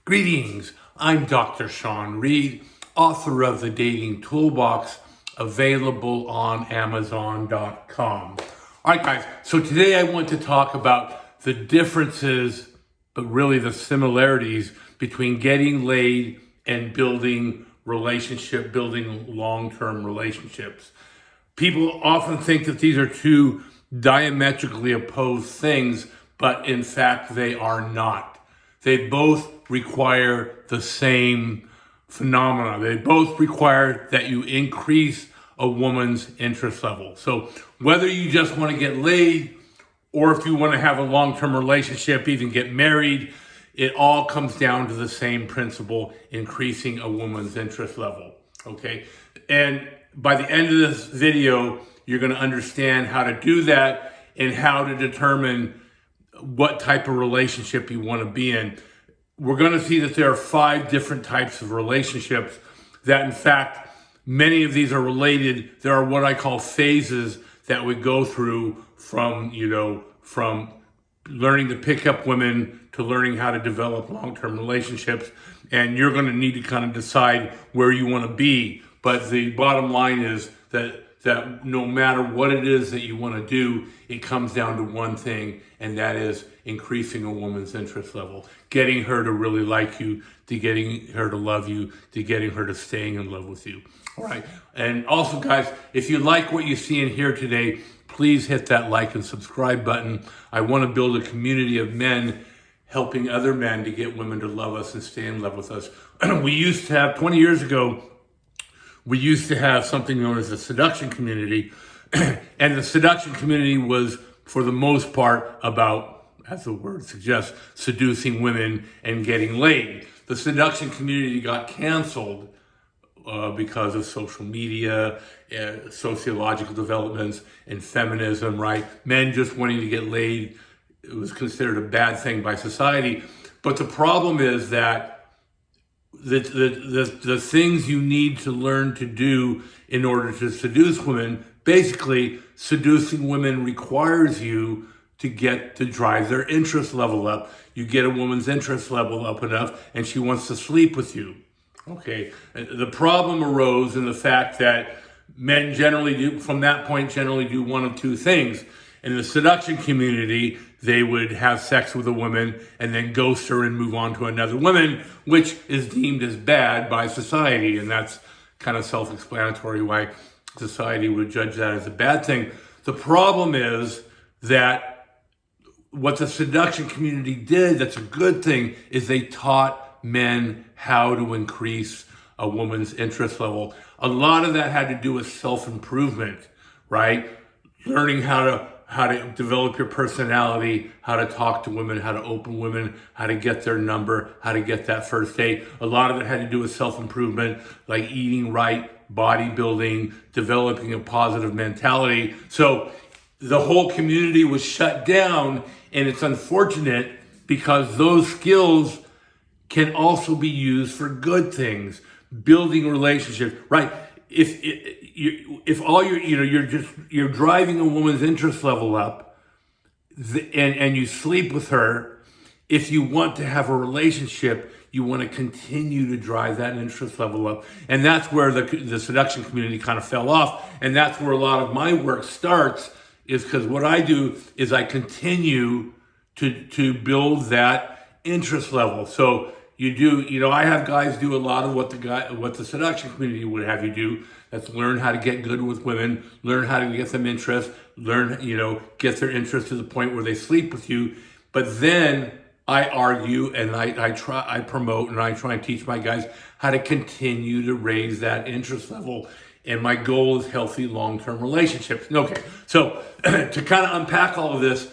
Greetings, I'm Dr. Sean Reed, author of The Dating Toolbox, available on Amazon.com. All right, guys, so today I want to talk about the differences, but really the similarities between getting laid and building long-term relationships. People often think that these are two diametrically opposed things, but in fact, they are not. They both require the same phenomena. They both require that you increase a woman's interest level. So whether you just want to get laid or if you want to have a long-term relationship, even get married, it all comes down to the same principle, increasing a woman's interest level, okay? And by the end of this video, you're going to understand how to do that and how to determine what type of relationship you want to be in. We're going to see that there are 5 different types of relationships that, in fact, many of these are related. There are what I call phases that we go through from learning to pick up women to learning how to develop long-term relationships. And you're going to need to kind of decide where you want to be. But the bottom line is that no matter what it is that you want to do, it comes down to one thing, and that is increasing a woman's interest level, getting her to really like you, to getting her to love you, to getting her to staying in love with you. All right. And also, guys, if you like what you see in here today, please hit that like and subscribe button. I want to build a community of men helping other men to get women to love us and stay in love with us. We used to have, 20 years ago, we used to have something known as the seduction community. And the seduction community was, for the most part, about, as the word suggests, seducing women and getting laid. The seduction community got canceled because of social media, sociological developments, and feminism, right? Men just wanting to get laid, it was considered a bad thing by society. But the problem is that the things you need to learn to do in order to seduce women, basically seducing women requires you to drive their interest level up. You get a woman's interest level up enough and she wants to sleep with you. Okay. The problem arose in the fact that men from that point generally do one of two things. In the seduction community, they would have sex with a woman and then ghost her and move on to another woman, which is deemed as bad by society. And that's kind of self-explanatory why society would judge that as a bad thing. The problem is that what the seduction community did, that's a good thing, is they taught men how to increase a woman's interest level. A lot of that had to do with self-improvement, right? Learning how to develop your personality, how to talk to women, how to open women, how to get their number, how to get that first date. A lot of it had to do with self-improvement, like eating right, bodybuilding, developing a positive mentality. So the whole community was shut down, and it's unfortunate because those skills can also be used for good things, building relationships, right? If all you're driving a woman's interest level up, and you sleep with her, if you want to have a relationship, you want to continue to drive that interest level up, and that's where the seduction community kind of fell off, and that's where a lot of my work starts. Is because what I do is I continue to build that interest level. So I have guys do a lot of what the seduction community would have you do. That's learn how to get good with women, learn how to get them interest, get their interest to the point where they sleep with you. But then I argue and I promote and I try and teach my guys how to continue to raise that interest level. And my goal is healthy long-term relationships. Okay, so to kind of unpack all of this,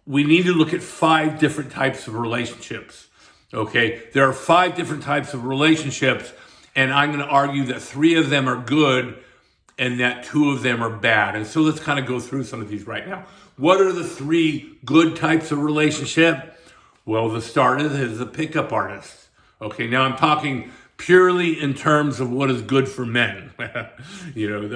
we need to look at 5 different types of relationships. Okay, there are 5 different types of relationships, and I'm going to argue that 3 of them are good and that 2 of them are bad. And so let's kind of go through some of these right now. What are the 3 good types of relationship? Well, the start is the pickup artist. Okay, now I'm talking purely in terms of what is good for men. A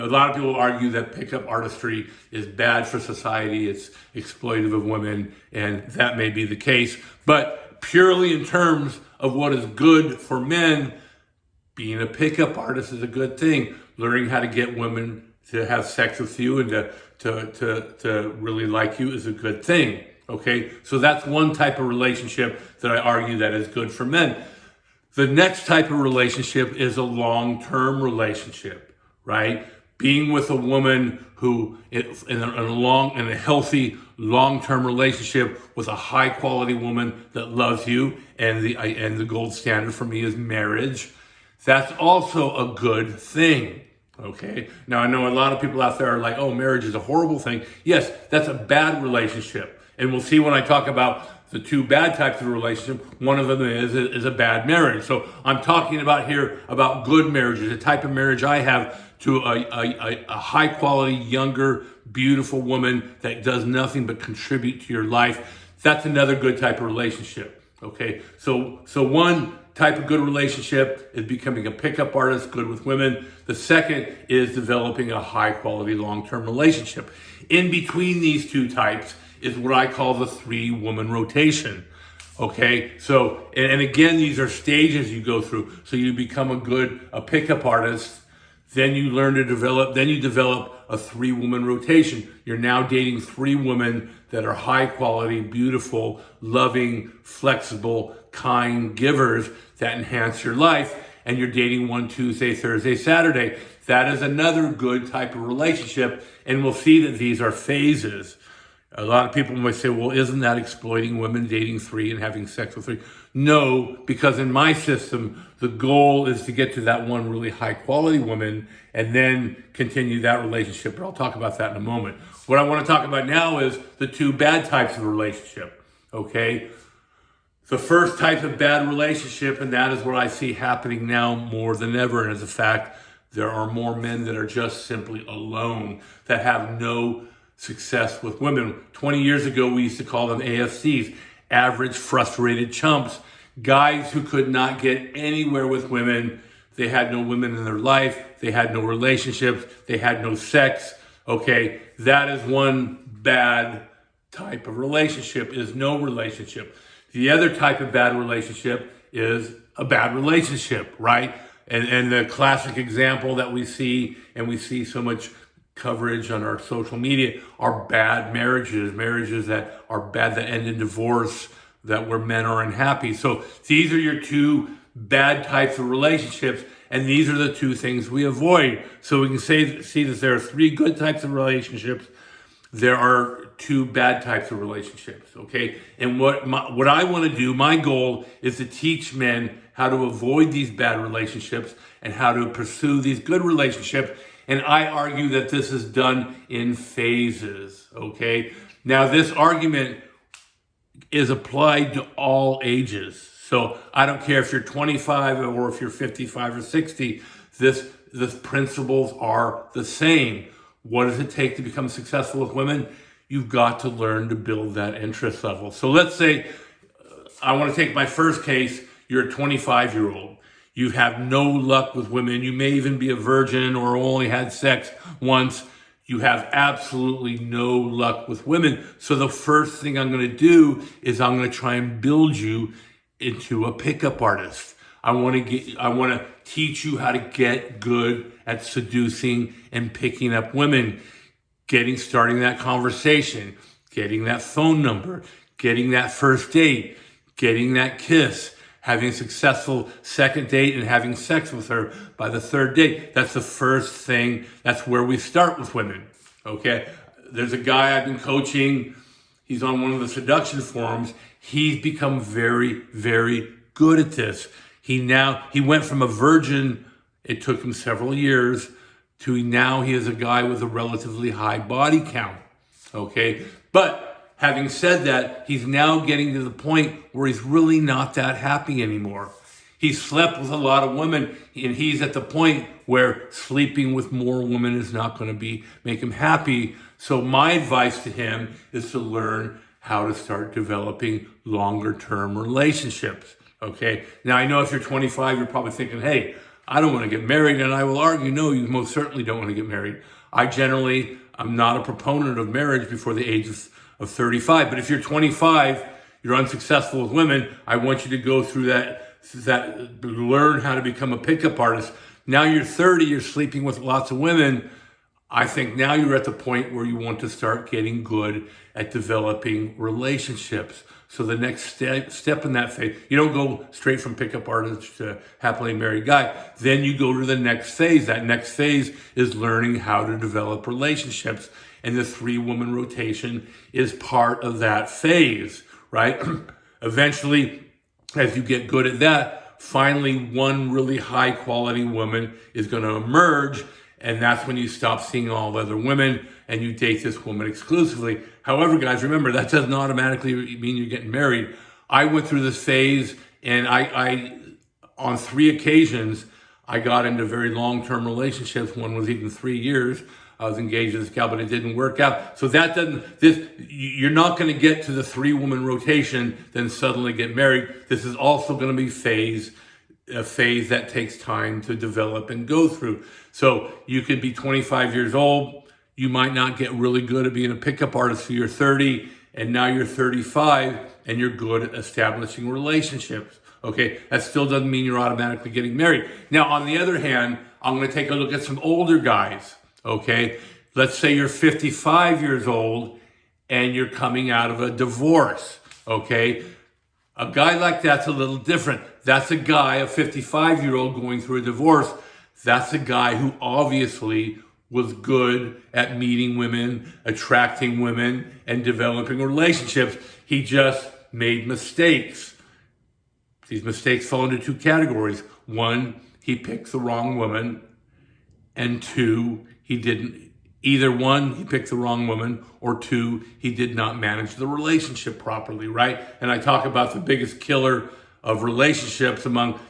lot of people argue that pickup artistry is bad for society, it's exploitative of women, and that may be the case. But purely in terms of what is good for men, being a pickup artist is a good thing. Learning how to get women to have sex with you and to really like you is a good thing. Okay, so that's one type of relationship that I argue that is good for men. The next type of relationship is a long-term relationship, right? Being with a woman who in a healthy long-term relationship with a high-quality woman that loves you, and the gold standard for me is marriage. That's also a good thing. Okay. Now I know a lot of people out there are like, "Oh, marriage is a horrible thing." Yes, that's a bad relationship, and we'll see when I talk about the two bad types of relationship. One of them is a bad marriage. So I'm talking about here about good marriages, the type of marriage I have to a high quality, younger, beautiful woman that does nothing but contribute to your life. That's another good type of relationship. Okay. So one type of good relationship is becoming a pickup artist, good with women. The second is developing a high quality long-term relationship. In between these two types is what I call the 3-woman rotation. Okay, so, and again, these are stages you go through. So you become a pickup artist, then you learn to develop, then you develop a 3-woman rotation. You're now dating 3 women that are high quality, beautiful, loving, flexible, kind givers that enhance your life. And you're dating one Tuesday, Thursday, Saturday. That is another good type of relationship. And we'll see that these are phases. A lot of people might say, well, isn't that exploiting women, dating 3 and having sex with 3? No, because in my system, the goal is to get to that one really high quality woman and then continue that relationship. But I'll talk about that in a moment. What I want to talk about now is the 2 bad types of relationship. Okay? The first type of bad relationship, and that is what I see happening now more than ever. And as a fact, there are more men that are just simply alone, that have no success with women. 20 years ago, we used to call them AFCs, average frustrated chumps, guys who could not get anywhere with women. They had no women in their life. They had no relationships. They had no sex. Okay, that is one bad type of relationship, is no relationship. The other type of bad relationship is a bad relationship, right? And the classic example that we see, and we see so much coverage on our social media, are bad marriages that are bad, that end in divorce, that where men are unhappy. So these are your 2 bad types of relationships, and these are the 2 things we avoid. So we can see that there are 3 good types of relationships. There are 2 bad types of relationships, okay? And what I want to do, my goal is to teach men how to avoid these bad relationships and how to pursue these good relationships. And I argue that this is done in phases, okay? Now, this argument is applied to all ages. So I don't care if you're 25 or if you're 55 or 60, the principles are the same. What does it take to become successful with women? You've got to learn to build that interest level. So let's say I want to take my first case. You're a 25-year-old. You have no luck with women. You may even be a virgin or only had sex once. You have absolutely no luck with women. So the first thing I'm going to do is I'm going to try and build you into a pickup artist. I want to teach you how to get good at seducing and picking up women, starting that conversation, getting that phone number, getting that first date, getting that kiss, having a successful second date and having sex with her by the 3rd date. That's the first thing. That's where we start with women. Okay. There's a guy I've been coaching. He's on one of the seduction forums. He's become very, very good at this. He went from a virgin, it took him several years, to now he is a guy with a relatively high body count. Okay. But having said that, he's now getting to the point where he's really not that happy anymore. He's slept with a lot of women, and he's at the point where sleeping with more women is not going to make him happy. So my advice to him is to learn how to start developing longer-term relationships. Okay. Now, I know if you're 25, you're probably thinking, hey, I don't want to get married. And I will argue, no, you most certainly don't want to get married. I'm not a proponent of marriage before the age of 35. But if you're 25, you're unsuccessful with women, I want you to go through that learn how to become a pickup artist. Now you're 30, you're sleeping with lots of women. I think now you're at the point where you want to start getting good at developing relationships. So the next step in that phase, you don't go straight from pickup artist to happily married guy. Then you go to the next phase. That next phase is learning how to develop relationships. And the 3-woman rotation is part of that phase, right? Eventually, as you get good at that, finally one really high quality woman is going to emerge. And that's when you stop seeing all other women and you date this woman exclusively. However, guys, remember, that doesn't automatically mean you're getting married. I went through this phase, and I on 3 occasions, I got into very long-term relationships. One was even 3 years. I was engaged to this gal, but it didn't work out. So you're not going to get to the 3-woman rotation, then suddenly get married. This is also going to be a phase that takes time to develop and go through. So you could be 25 years old. You might not get really good at being a pickup artist till you're 30, and now you're 35, and you're good at establishing relationships. Okay, that still doesn't mean you're automatically getting married. Now, on the other hand, I'm going to take a look at some older guys. Okay, let's say you're 55 years old, and you're coming out of a divorce. Okay, a guy like that's a little different. That's a guy, a 55-year-old going through a divorce. That's a guy who obviously was good at meeting women, attracting women, and developing relationships. He just made mistakes. These mistakes fall into 2 categories. 1, he picked the wrong woman. And 2, he didn't. Either 1, he picked the wrong woman, or 2, he did not manage the relationship properly, right? And I talk about the biggest killer of relationships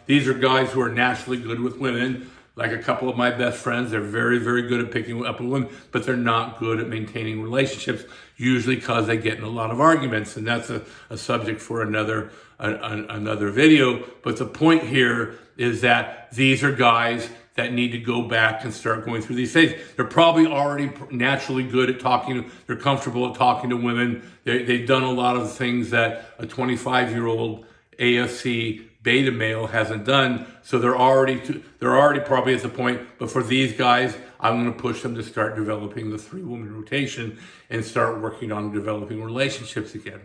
these are guys who are naturally good with women. Like a couple of my best friends, they're very, very good at picking up women, but they're not good at maintaining relationships, usually because they get in a lot of arguments. And that's a subject for another video. But the point here is that these are guys that need to go back and start going through these phases. They're probably already naturally good at talking. They're comfortable at talking to women. They've done a lot of things that a 25-year-old AFC beta male hasn't done. So they're already probably at the point. But for these guys, I'm going to push them to start developing the 3-woman rotation and start working on developing relationships again.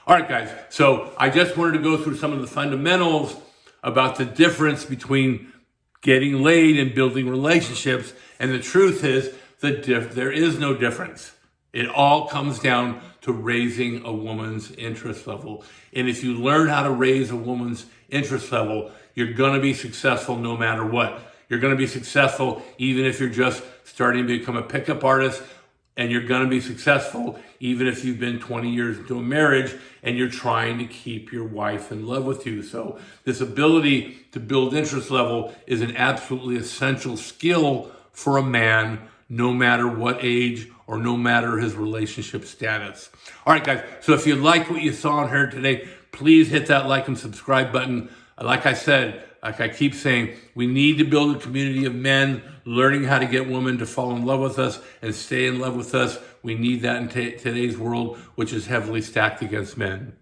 All right, guys. So I just wanted to go through some of the fundamentals about the difference between getting laid and building relationships. And the truth is that there is no difference. It all comes down to raising a woman's interest level. And if you learn how to raise a woman's interest level, you're going to be successful no matter what. You're going to be successful even if you're just starting to become a pickup artist, and you're going to be successful even if you've been 20 years into a marriage and you're trying to keep your wife in love with you. So this ability to build interest level is an absolutely essential skill for a man, no matter what age or no matter his relationship status. All right, guys. So if you like what you saw and heard today, please hit that like and subscribe button. Like I said, like I keep saying, we need to build a community of men learning how to get women to fall in love with us and stay in love with us. We need that in today's world, which is heavily stacked against men.